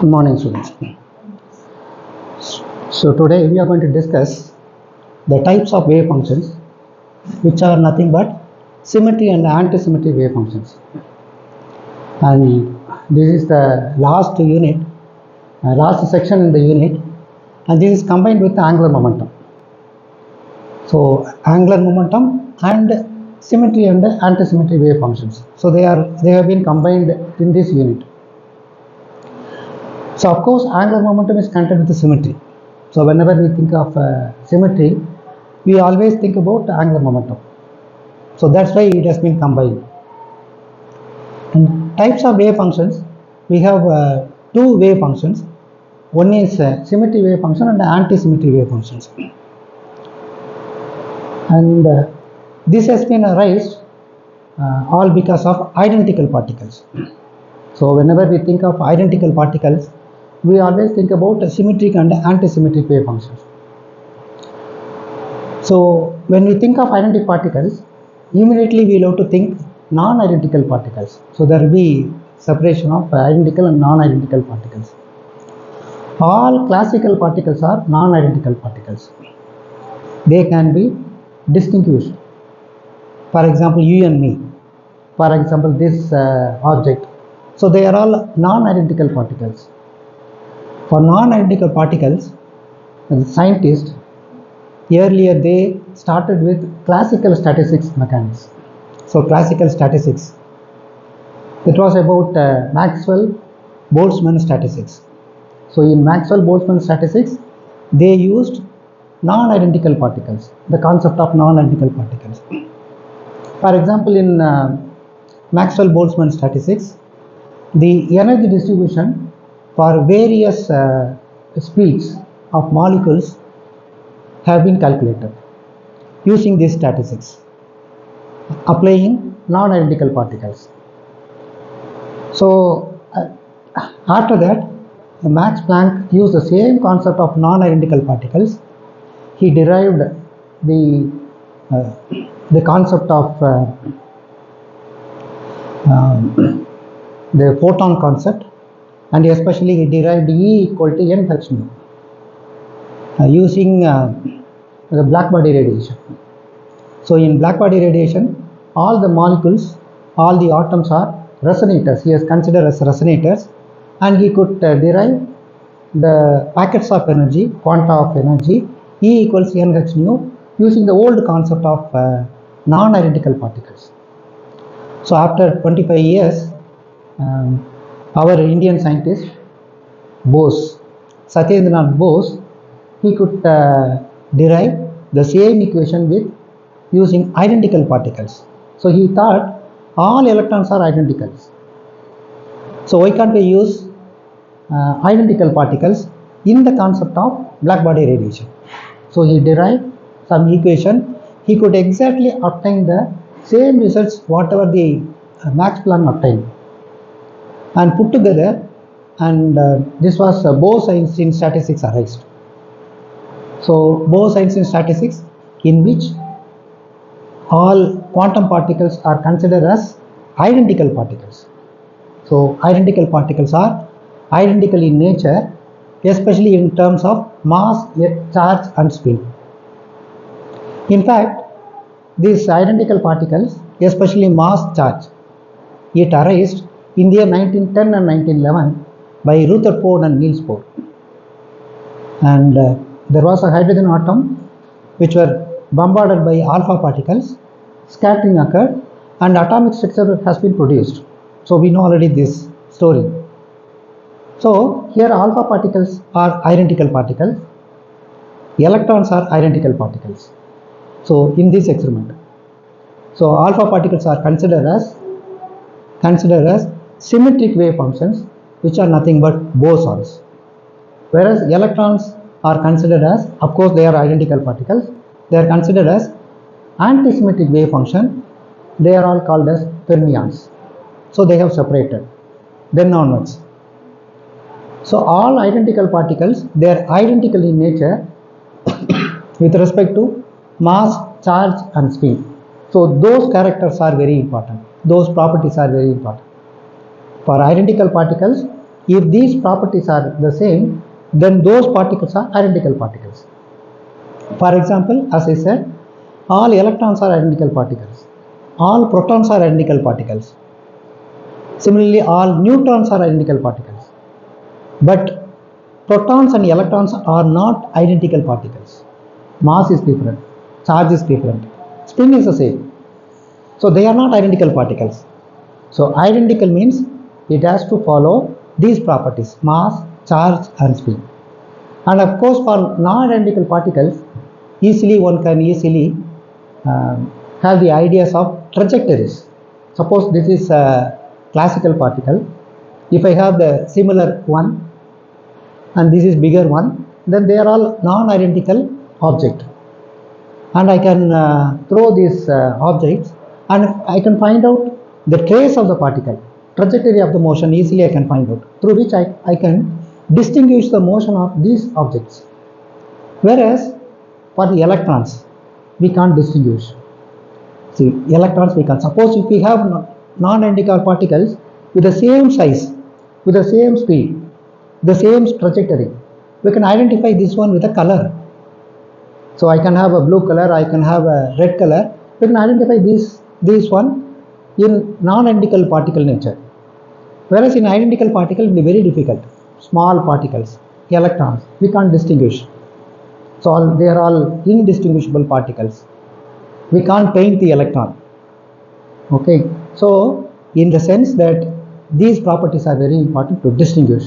Good morning, students. So today we are going to discuss the types of wave functions, which are nothing but symmetry and antisymmetry wave functions. And this is the last unit, last section in the unit, and this is combined with the angular momentum. So angular momentum and symmetry and antisymmetry wave functions. So they have been combined in this unit. So of course angular momentum is connected with the symmetry. So whenever we think of symmetry, we always think about angular momentum. So that's why it has been combined. And types of wave functions, we have two wave functions. One is symmetry wave function and antisymmetry wave functions. And this has been raised all because of identical particles. So whenever we think of identical particles, we always think about symmetric and antisymmetric wave functions. So when we think of identical particles, immediately we have to think non-identical particles. So there will be separation of identical and non-identical particles. All classical particles are non-identical particles. They can be distinguished. For example, you and me. For example, this object. So they are all non-identical particles. For non-identical particles, the scientists earlier they started with classical statistics mechanics. So classical statistics, it was about Maxwell-Boltzmann statistics. So in Maxwell-Boltzmann statistics, they used non-identical particles, the concept of non-identical particles. For example, in Maxwell-Boltzmann statistics, the energy distribution for various speeds of molecules have been calculated using these statistics, applying non-identical particles. So after that, Max Planck used the same concept of non-identical particles. He derived the concept of the photon concept, and especially he derived E equal to NH nu using the black body radiation. So in black body radiation, all the molecules, all the atoms are resonators. He has considered as resonators, and he could derive the packets of energy, quanta of energy, E equals NH nu, using the old concept of non-identical particles. So after 25 years, our Indian scientist Bose, Satyendranath Bose, he could derive the same equation with using identical particles. So he thought all electrons are identicals. So why can't we use identical particles in the concept of black body radiation? So he derived some equation. He could exactly obtain the same results whatever the Max Planck obtained, and put together, and this was Bose-Einstein statistics arised. So Bose-Einstein statistics, in which all quantum particles are considered as identical particles. So identical particles are identical in nature, especially in terms of mass, charge and spin. In fact, these identical particles, especially mass charge, it arose in the year 1910 and 1911 by Rutherford and Niels Bohr. And there was a hydrogen atom which were bombarded by alpha particles, scattering occurred, and atomic structure has been produced. So we know already this story. So here alpha particles are identical particles, electrons are identical particles. So in this experiment, so alpha particles are considered as symmetric wave functions, which are nothing but bosons, whereas electrons are considered as, of course they are identical particles, they are considered as antisymmetric wave function. They are all called as fermions. So they have separated then onwards. So all identical particles, they are identical in nature with respect to mass, charge and spin. So those characters are very important. Those properties are very important. For identical particles, If these properties are the same, then those particles are identical particles. For example, as I said, all electrons are identical particles, all protons are identical particles, similarly all neutrons are identical particles. But protons and electrons are not identical particles. Mass is different, charge is different, spin is the same, so they are not identical particles. So identical means it has to follow these properties: mass, charge and spin. And of course, for non-identical particles, one can easily have the ideas of trajectories. Suppose this is a classical particle. If I have the similar one and this is bigger one, then they are all non-identical object, and I can throw these objects and I can find out the trace of the particle, trajectory of the motion easily I can find out, through which I can distinguish the motion of these objects. Whereas for the electrons, we can't distinguish. See, electrons we can, suppose if we have non-identical particles with the same size, with the same speed, the same trajectory, we can identify this one with a color. So I can have a blue color, I can have a red color. We can identify this one in non-identical particle nature. Whereas in identical particle it will be very difficult. Small particles, electrons, we can't distinguish. So they are all indistinguishable particles. We can't paint the electron. Okay. So in the sense that these properties are very important to distinguish.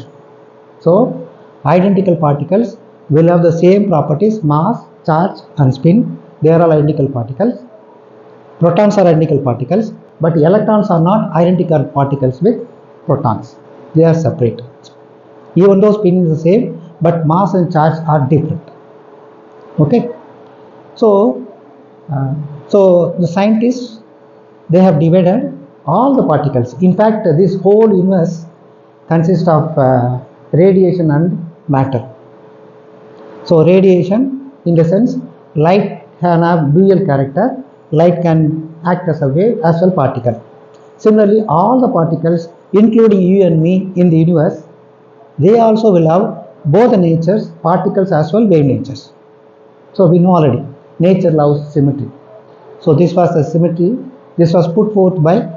So identical particles will have the same properties: mass, charge and spin. They are all identical particles. Protons are identical particles, but electrons are not identical particles with protons. They are separate. Even though spin is the same, but mass and charge are different. Okay. So the scientists, they have divided all the particles. In fact, this whole universe consists of radiation and matter. So radiation, in the sense, light can have dual character. Light can act as a wave as well particle. Similarly, all the particles, including you and me in the universe, they also will have both the natures, particles as well wave natures. So we know already, nature loves symmetry. So this was the symmetry. This was put forth by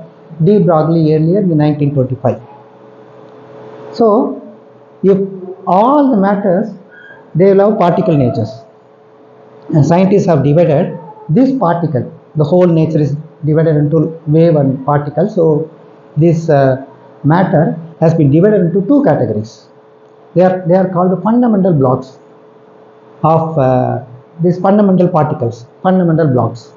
de Broglie earlier in 1925. So if all the matters, they will have particle natures, and scientists have divided this particle, the whole nature is divided into wave and particle. So this matter has been divided into two categories. They are called fundamental blocks of these fundamental particles, fundamental blocks,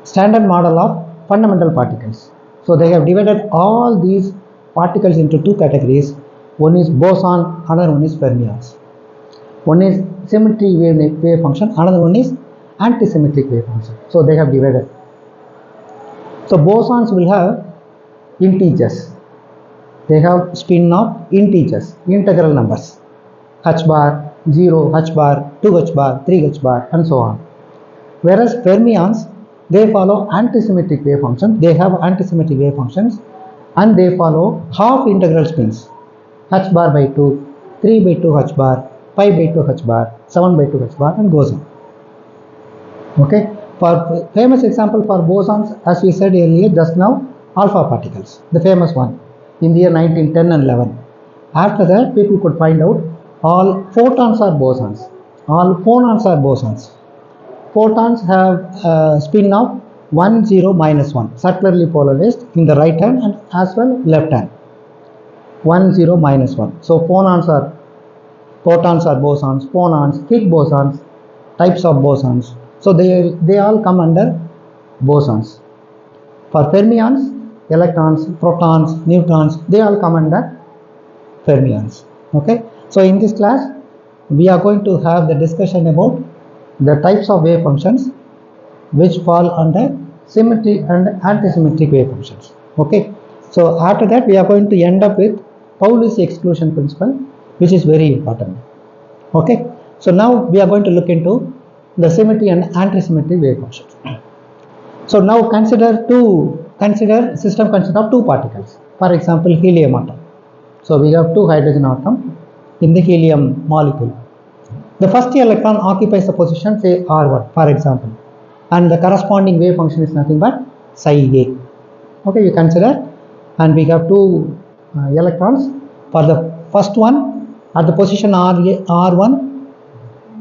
standard model of fundamental particles. So they have divided all these particles into two categories. One is boson, another one is fermions. One is symmetry wave function, another one is antisymmetric wave function. So they have divided. So bosons will have integers. They have spin of integers, integral numbers, h bar, 0, h bar, 2 h bar, 3 h bar and so on. Whereas fermions, they follow antisymmetric wave functions. They have antisymmetric wave functions and they follow half integral spins, h bar by 2, 3 by 2 h bar, 5 by 2 h bar, 7 by 2 h bar and goes on. Okay. For famous example for bosons, as we said earlier just now, alpha particles, the famous one in the year 1910 and 11. After that, people could find out all photons are bosons, all phonons are bosons. Photons have a spin of 1, 0, minus 1, circularly polarized in the right hand and as well left hand. 1, 0, minus 1. So photons are bosons, phonons, Higgs bosons, types of bosons. So they all come under bosons. For fermions, electrons, protons, neutrons, they all come under fermions. Okay. So in this class, we are going to have the discussion about the types of wave functions which fall under symmetry and antisymmetric wave functions. Okay. So after that, we are going to end up with Pauli's exclusion principle, which is very important. Okay. So now we are going to look into the symmetry and antisymmetry wave functions. So now system consists of two particles. For example, helium atom. So we have 2 hydrogen atoms in the helium molecule. The first electron occupies the position, say R1 for example, and the corresponding wave function is nothing but psi A. Okay, you consider, and we have 2 electrons. For the first one at the position R1,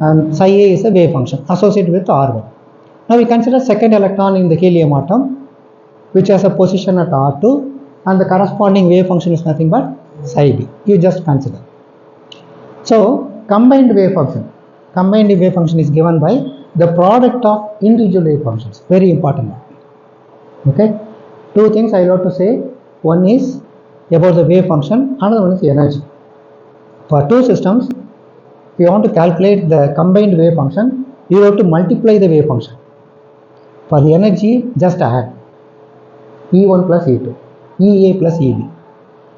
and psi A is a wave function associated with R1. Now we consider second electron in the helium atom, which has a position at R2, and the corresponding wave function is nothing but psi B. You just consider. So combined wave function is given by the product of individual wave functions. Very important. Okay, 2 things I want to say. One is about the wave function, another one is energy. For 2 systems, if you want to calculate the combined wave function, you have to multiply the wave function. For the energy, just add E1 plus E2, EA plus EB.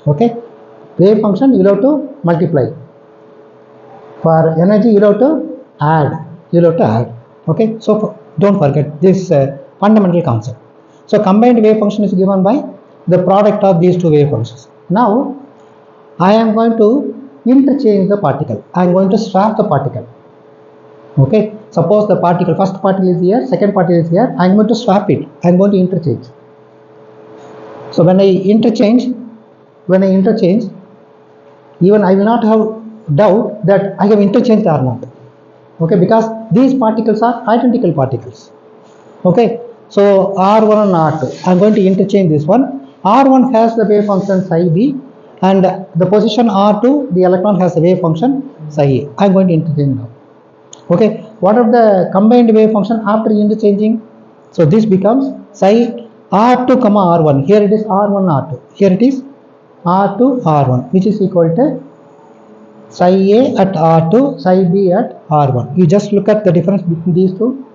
Okay, wave function you have to multiply. For energy you have to add. Okay, so don't forget this fundamental concept. So combined wave function is given by the product of these 2 wave functions. Now I am going to interchange the particle. I am going to swap the particle. Okay, suppose the particle, first particle is here, second particle is here. I am going to swap it. I am going to interchange. So when I interchange, even I will not have doubt that I have interchanged or not. Okay, because these particles are identical particles. Okay, so R1 and R2, I am going to interchange this one. R1 has the wave function psi B, and the position R2, the electron has the wave function psi A. I am going to interchange now. Okay, what are the combined wave function after interchanging? So this becomes psi R2 comma R1. Here it is R1 R2. Here it is R2 R1, which is equal to psi A at R2, psi B at R1. You just look at the difference between these 2.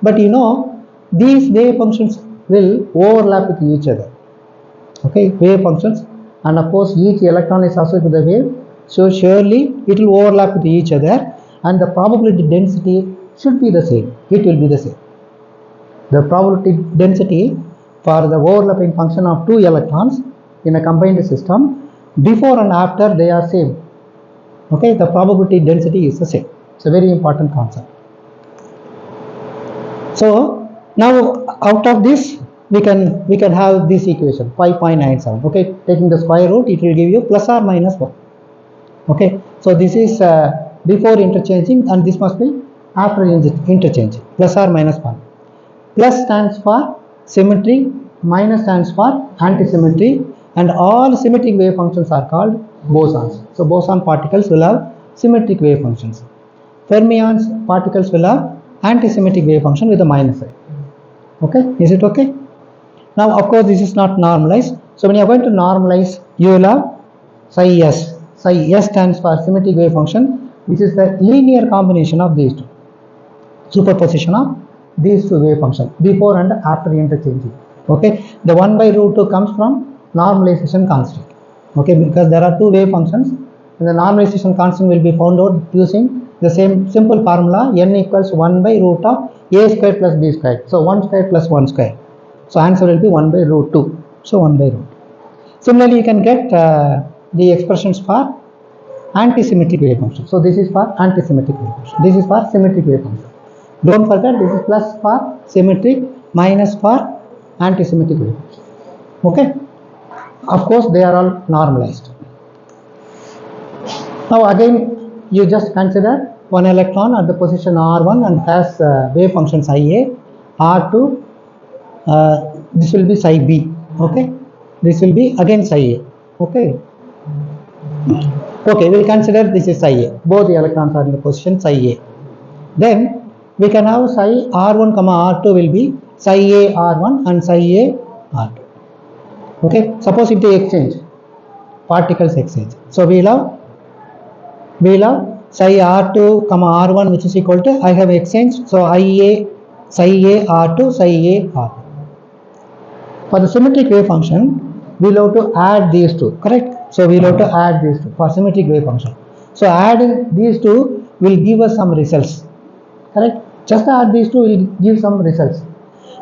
But you know, these wave functions will overlap with each other. Okay, wave functions, and of course each electron is associated with the wave, so surely it will overlap with each other, and the probability density should be the same. It will be the same. The probability density for the overlapping function of 2 electrons in a combined system, before and after they are same. Okay, the probability density is the same. It's a very important concept. So now out of this we can have this equation 5.97. Okay, taking the square root, it will give you plus or minus 1. Okay, so this is before interchanging, and this must be after interchanging, plus or minus 1. Plus stands for symmetry, minus stands for antisymmetry, and all symmetric wave functions are called bosons. So boson particles will have symmetric wave functions. Fermions particles will have antisymmetric wave function with a minus sign. Okay, is it okay? Now of course this is not normalized. So when you are going to normalize, you will have psi S. Psi S stands for symmetric wave function, which is the linear combination of these 2. Superposition of these 2 wave functions before and after interchanging. Okay, the 1 by root 2 comes from normalization constant. Okay, because there are 2 wave functions, and the normalization constant will be found out using the same simple formula, n equals 1 by root of a square plus b square. So 1 square plus 1 square. So answer will be 1 by root 2. So 1 by root. Similarly, you can get the expressions for antisymmetric wave function. So this is for antisymmetric wave function. This is for symmetric wave function. Don't forget, this is plus for symmetric, minus for antisymmetric wave function. Okay. Of course, they are all normalized. Now again, you just consider one electron at the position R1 and has wave function psi A. R2, this will be psi B. Okay, this will be again psi A. Okay. Okay, we will consider this is psi A. Both the electrons are in the position psi A. Then we can have psi R1 comma R2 will be psi A R1 and psi A R2. Okay, suppose if they exchange, particles exchange. So we will have psi R2 comma R1, which is equal to, I have exchanged, so IA psi A R2 psi A R2. For the symmetric wave function, we will have to add these 2, correct? So we will have to add these 2 for symmetric wave function. So adding these 2 will give us some results, correct? Just add these 2 will give some results.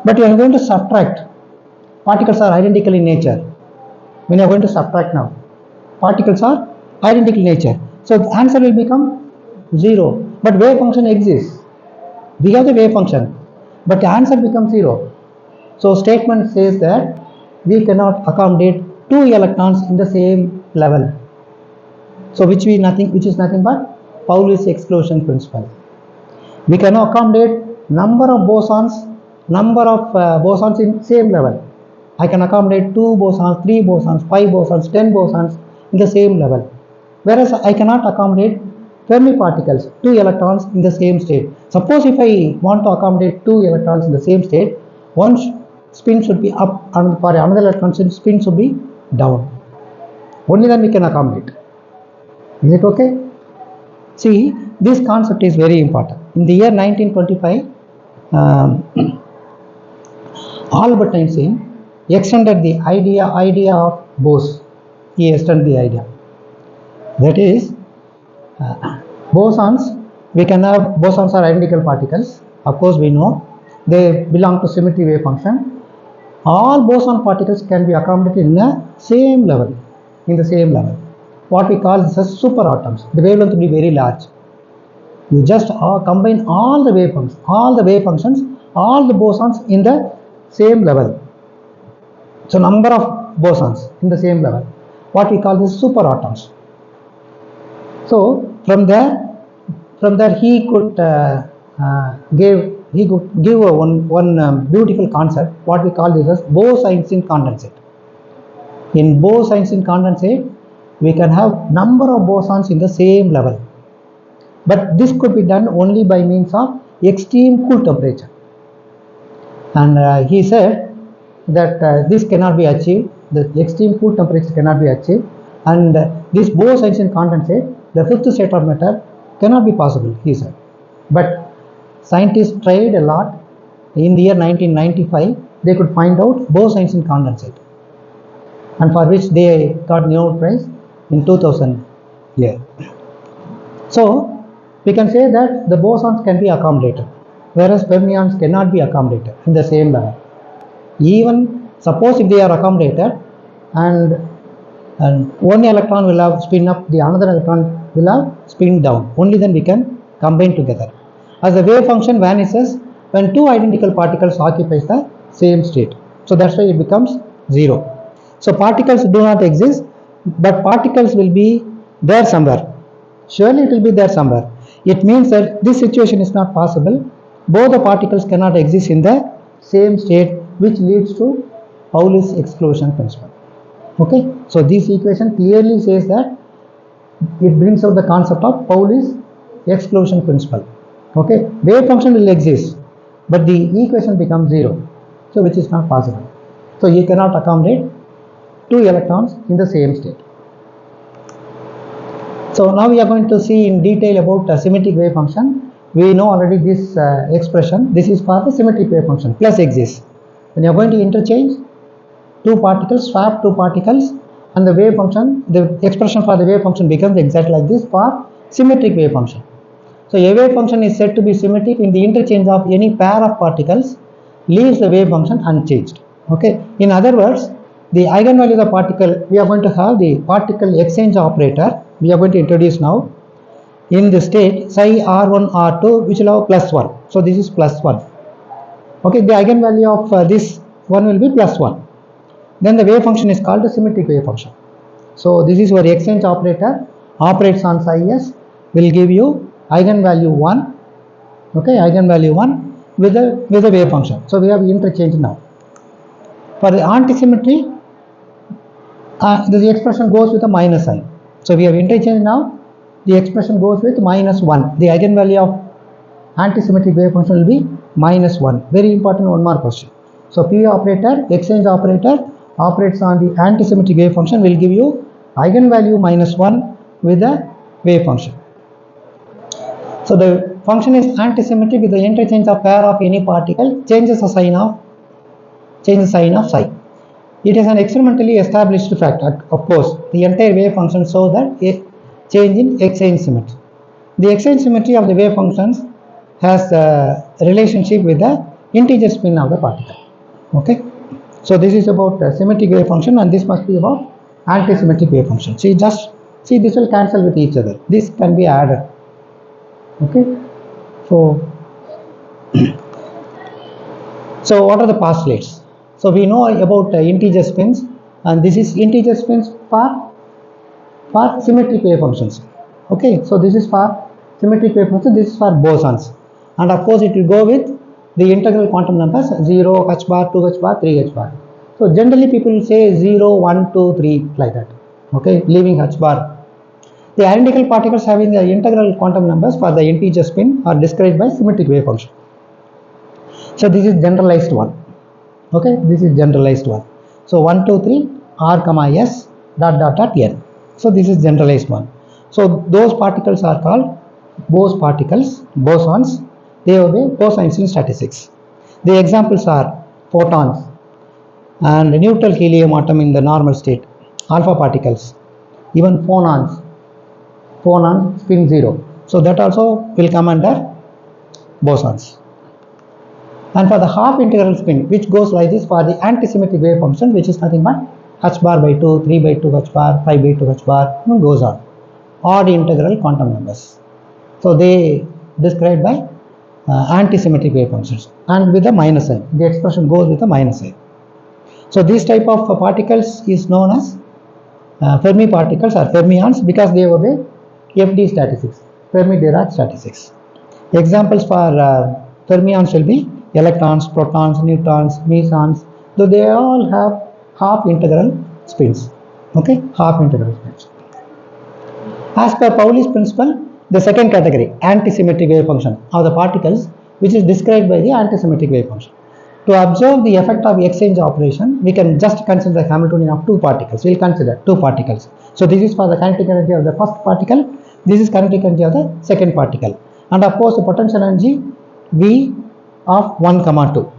But you are going to subtract. Particles are identical in nature. When you are going to subtract now, particles are identical nature. So the answer will become 0. But wave function exists. We have the wave function, but the answer becomes 0. So statement says that we cannot accommodate two electrons in the same level. So which is nothing but Pauli's exclusion principle. We cannot accommodate number of bosons in same level. I can accommodate 2 bosons, 3 bosons, 5 bosons, 10 bosons in the same level. Whereas I cannot accommodate Fermi particles, 2 electrons in the same state. Suppose if I want to accommodate 2 electrons in the same state, one spin should be up and for another electron spin should be down. Only then we can accommodate. Is it okay? See, this concept is very important. In the year 1925, Albert Einstein extended the idea of Bose. He extended the idea. That is, bosons, we can have bosons are identical particles. Of course, we know they belong to symmetry wave function. All boson particles can be accommodated in the same level. What we call this as superatoms. The wavelength will be very large. You just combine all the waveforms, all the wave functions, all the bosons in the same level. So number of bosons in the same level. What we call this superatoms. So from there he could give one beautiful concept. What we call this as Bose-Einstein condensate. In Bose-Einstein condensate, we can have number of bosons in the same level. But this could be done only by means of extreme cool temperature. And he said that this cannot be achieved. The extreme cool temperature cannot be achieved. And this Bose-Einstein condensate, the fifth state of matter, cannot be possible, he said. But scientists tried a lot. In the year 1995, they could find out Bose-Einstein condensate, and for which they got Nobel Prize in 2000 year. So we can say that the bosons can be accommodated, whereas fermions cannot be accommodated in the same level. Even suppose if they are accommodated and one electron will have spin up, the another electron will have spin down, only then we can combine together. As the wave function vanishes when two identical particles occupies the same state. So that's why it becomes 0. So particles do not exist, but particles will be there somewhere. Surely it will be there somewhere. It means that this situation is not possible. Both the particles cannot exist in the same state, which leads to Pauli's exclusion principle. Okay, so this equation clearly says that it brings out the concept of Pauli's exclusion principle. Okay, wave function will exist, but the equation becomes 0, so which is not possible. So you cannot accommodate two electrons in the same state. So now we are going to see in detail about symmetric wave function. We know already this expression. This is for the symmetric wave function. Plus exists. When you are going to interchange two particles, swap two particles, and the wave function, the expression for the wave function becomes exactly like this for symmetric wave function. So a wave function is said to be symmetric in the interchange of any pair of particles leaves the wave function unchanged. Okay. In other words, the eigenvalue of the particle, we are going to have the particle exchange operator. We are going to introduce now in the state psi r1 r2, which will have plus 1. So this is plus 1. Okay, the eigenvalue of this one will be plus 1. Then the wave function is called the symmetric wave function. So this is where exchange operator operates on psi s, will give you eigenvalue 1. Okay, eigenvalue 1 with the wave function. So we have interchange now. For the antisymmetry, the expression goes with a minus sign. So we have interchange now. The expression goes with minus 1. The eigenvalue of antisymmetric wave function will be minus 1. Very important one more question. So P operator, exchange operator, operates on the antisymmetric wave function, will give you eigenvalue minus 1 with the wave function. So the function is antisymmetric with the interchange of pair of any particle changes the sign of psi. It is an experimentally established fact. Of course, the entire wave function shows that a change in exchange symmetry. The exchange symmetry of the wave functions has a relationship with the integer spin of the particle. Okay. So this is about symmetric wave function, and this must be about antisymmetric wave function. See, just see, this will cancel with each other. This can be added. Okay. So what are the postulates? So we know about integer spins, and this is integer spins for symmetric wave functions. Okay, so this is for symmetric wave functions, this is for bosons, and of course it will go with the integral quantum numbers 0, h bar, 2 h bar, 3 h bar. So generally people will say 0, 1, 2, 3 like that. Okay, leaving h bar. The identical particles having the integral quantum numbers for the integer spin are described by symmetric wave function. So this is generalized one. Okay, this is generalized one. So 1, 2, 3 r comma s dot dot dot n. So this is generalized one. So those particles are called Bose particles, bosons. They obey Bose-Einstein statistics. The examples are photons and neutral helium atom in the normal state, alpha particles, even phonons. Phonon spin 0. So that also will come under bosons. And for the half integral spin, which goes like this for the antisymmetric wave function, which is nothing but h bar by 2, 3 by 2 h bar, 5 by 2 h bar, and goes on. Odd integral quantum numbers. So they described by antisymmetric wave functions, and with the minus sign. The expression goes with the minus sign. So this type of particles is known as Fermi particles or fermions because they obey FD statistics, Fermi-Dirac statistics. Examples for fermions will be electrons, protons, neutrons, mesons. So they all have half integral spins. Okay, half integral spins. As per Pauli's principle, the second category, antisymmetric wave function, are the particles which is described by the antisymmetric wave function. To observe the effect of exchange operation, we can just consider the Hamiltonian of two particles. We will consider two particles. So this is for the kinetic energy of the first particle. This is kinetic energy of the second particle. And of course, the potential energy V of 1, 2.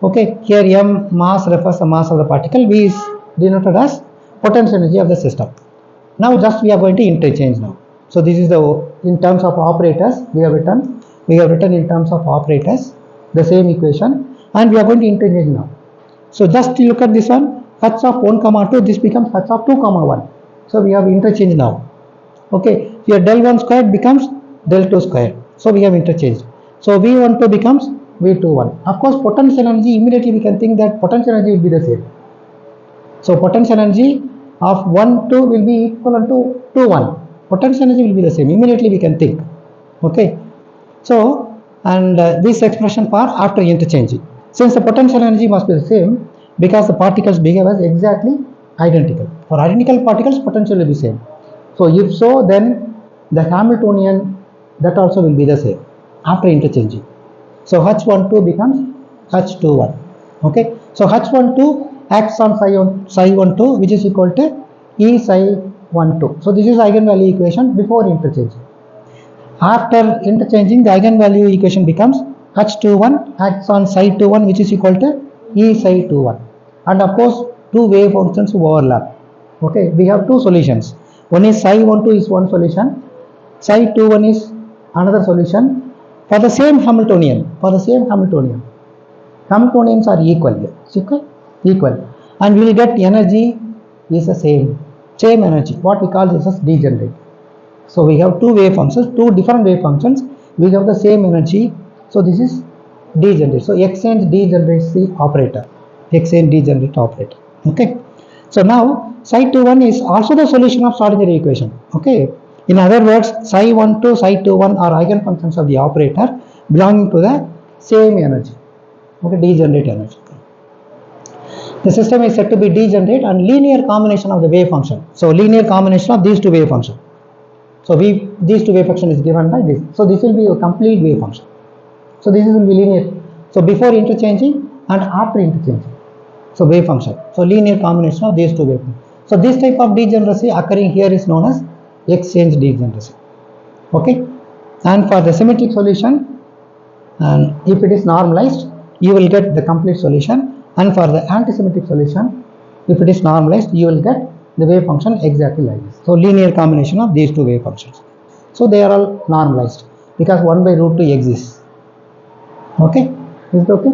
Okay, here m mass refers the mass of the particle. V is denoted as potential energy of the system. Now just we are going to interchange now. So this is the, in terms of operators, we have written in terms of operators the same equation, and we are going to interchange now. So just look at this one, h of 1, 2, this becomes h of 2, 1. So we have interchanged now. Okay, here del 1 squared becomes del 2 squared. So we have interchanged. So V12 becomes V21. Of course, potential energy, immediately we can think that potential energy will be the same. So potential energy of 1, 2 will be equivalent to 2, 1. Potential energy will be the same. Immediately we can think. Okay. So, and this expression for after interchanging. Since the potential energy must be the same, because the particles behave as exactly identical. For identical particles, potential will be same. So if so, then the Hamiltonian, that also will be the same after interchanging. So H12 becomes H21. Okay. So H12 acts on psi12, which is equal to E psi 12. So this is eigenvalue equation before interchanging. After interchanging, the eigenvalue equation becomes H21 acts on psi21, which is equal to E psi 21. And of course, two wave functions overlap. Okay, we have two solutions. One is psi12 is one solution, psi21 is another solution for the same Hamiltonian. Hamiltonians are equal, and we will get energy is the same energy. What we call this as degenerate. So we have two wave functions, two different wave functions. We have the same energy. So this is degenerate. So exchange degenerates the operator. Okay. So now psi21 is also the solution of Schrodinger equation. Okay. In other words, psi12, psi21 are eigenfunctions of the operator belonging to the same energy. Okay, degenerate energy. The system is said to be degenerate and linear combination of the wave function. So linear combination of these two wave functions. So these two wave function is given by this. So this will be a complete wave function. So this will be linear. So before interchanging and after interchanging. So wave function. So linear combination of these two wave functions. So this type of degeneracy occurring here is known as exchange degeneracy. Okay. And for the symmetric solution, and if it is normalized, you will get the complete solution. And for the antisymmetric solution, if it is normalized, you will get the wave function exactly like this. So linear combination of these two wave functions. So they are all normalized because 1 by root 2 exists. Okay, is it okay?